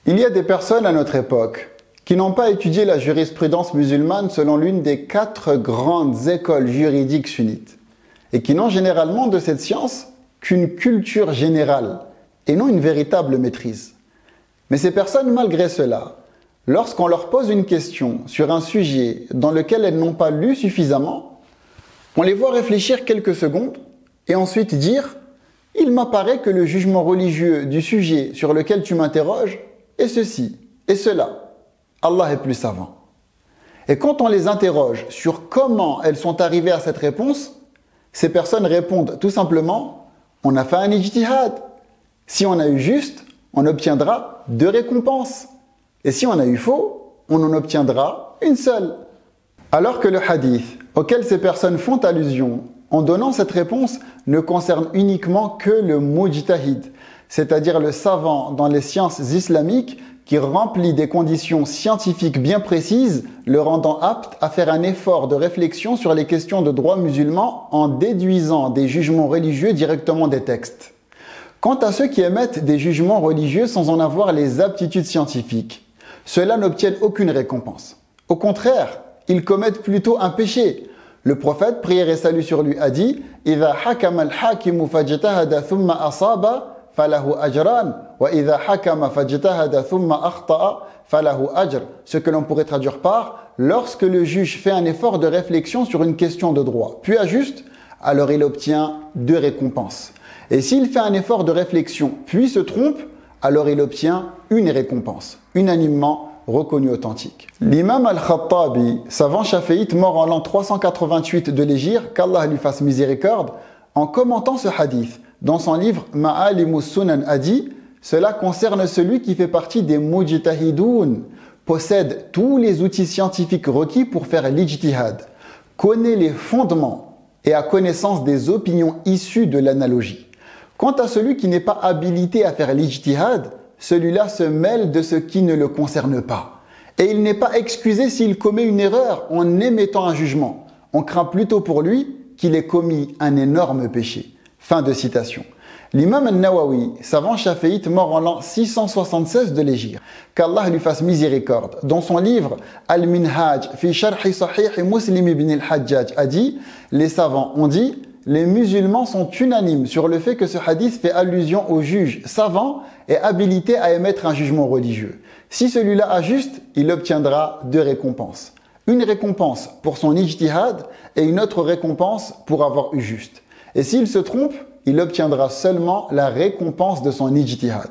Il y a des personnes à notre époque qui n'ont pas étudié la jurisprudence musulmane selon l'une des 4 grandes écoles juridiques sunnites et qui n'ont généralement de cette science qu'une culture générale et non une véritable maîtrise. Mais ces personnes, malgré cela, lorsqu'on leur pose une question sur un sujet dans lequel elles n'ont pas lu suffisamment, on les voit réfléchir quelques secondes et ensuite dire « Il m'apparaît que le jugement religieux du sujet sur lequel tu m'interroges est ceci et cela. Allah est plus savant. » Et quand on les interroge sur comment elles sont arrivées à cette réponse, ces personnes répondent tout simplement « On a fait un ijtihad. Si on a eu juste, on obtiendra 2 récompenses. Et si on a eu faux, on en obtiendra une seule. » Alors que le hadith auquel ces personnes font allusion en donnant cette réponse ne concerne uniquement que le mujtahid, c'est-à-dire le savant dans les sciences islamiques qui remplit des conditions scientifiques bien précises, le rendant apte à faire un effort de réflexion sur les questions de droit musulman en déduisant des jugements religieux directement des textes. Quant à ceux qui émettent des jugements religieux sans en avoir les aptitudes scientifiques, ceux-là n'obtiennent aucune récompense. Au contraire, ils commettent plutôt un péché. Le prophète, prière et salut sur lui, a dit « إِذَا حَكَمَ الْحَاكِمُ فَاجْتَهَدَ ثُمَّ أَصَابَ فَلَهُ أَجْرًا وَإِذَا حَكَمَ فَاجْتَهَدَ ثُمَّ أَخْطَأَ فَلَهُ أَجْرٌ » Ce que l'on pourrait traduire par « Lorsque le juge fait un effort de réflexion sur une question de droit, puis ajuste, alors il obtient 2 récompenses. Et s'il fait un effort de réflexion, puis se trompe, alors il obtient une récompense, unanimement reconnu authentique. L'imam al-Khattabi, savant chaféite mort en l'an 388 de l'Hégire, qu'Allah lui fasse miséricorde, en commentant ce hadith dans son livre Ma'alimus Sunan a dit « Cela concerne celui qui fait partie des mujtahidoun, possède tous les outils scientifiques requis pour faire l'ijtihad, connaît les fondements et a connaissance des opinions issues de l'analogie. Quant à celui qui n'est pas habilité à faire l'ijtihad, celui-là se mêle de ce qui ne le concerne pas. Et il n'est pas excusé s'il commet une erreur en émettant un jugement. On craint plutôt pour lui qu'il ait commis un énorme péché. » Fin de citation. L'imam al-Nawawi, savant chaféite mort en l'an 676 de l'Hégire, qu'Allah lui fasse miséricorde, dans son livre Al-Minhaj fi Sharhi Sahih Muslim ibn al-Hajjaj a dit « Les savants ont dit « Les musulmans sont unanimes sur le fait que ce hadith fait allusion au juge savant et habilité à émettre un jugement religieux. Si celui-là ajuste, il obtiendra 2 récompenses. Une récompense pour son ijtihad et une autre récompense pour avoir eu juste. Et s'il se trompe, il obtiendra seulement la récompense de son ijtihad.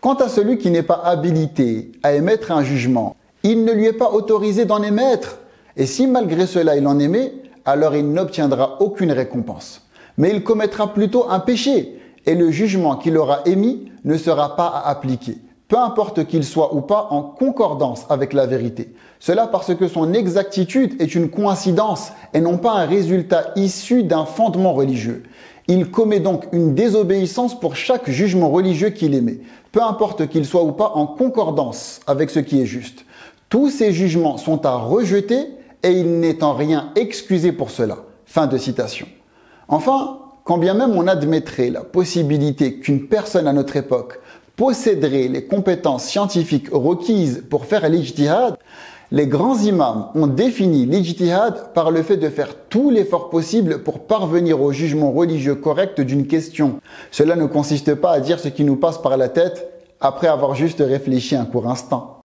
Quant à celui qui n'est pas habilité à émettre un jugement, il ne lui est pas autorisé d'en émettre. Et si malgré cela il en émet, alors il n'obtiendra aucune récompense. Mais il commettra plutôt un péché et le jugement qu'il aura émis ne sera pas à appliquer, peu importe qu'il soit ou pas en concordance avec la vérité. Cela parce que son exactitude est une coïncidence et non pas un résultat issu d'un fondement religieux. Il commet donc une désobéissance pour chaque jugement religieux qu'il émet, peu importe qu'il soit ou pas en concordance avec ce qui est juste. Tous ces jugements sont à rejeter et il n'est en rien excusé pour cela. Fin de citation. Enfin, quand bien même on admettrait la possibilité qu'une personne à notre époque posséderait les compétences scientifiques requises pour faire l'ijtihad, les grands imams ont défini l'ijtihad par le fait de faire tout l'effort possible pour parvenir au jugement religieux correct d'une question. Cela ne consiste pas à dire ce qui nous passe par la tête après avoir juste réfléchi un court instant.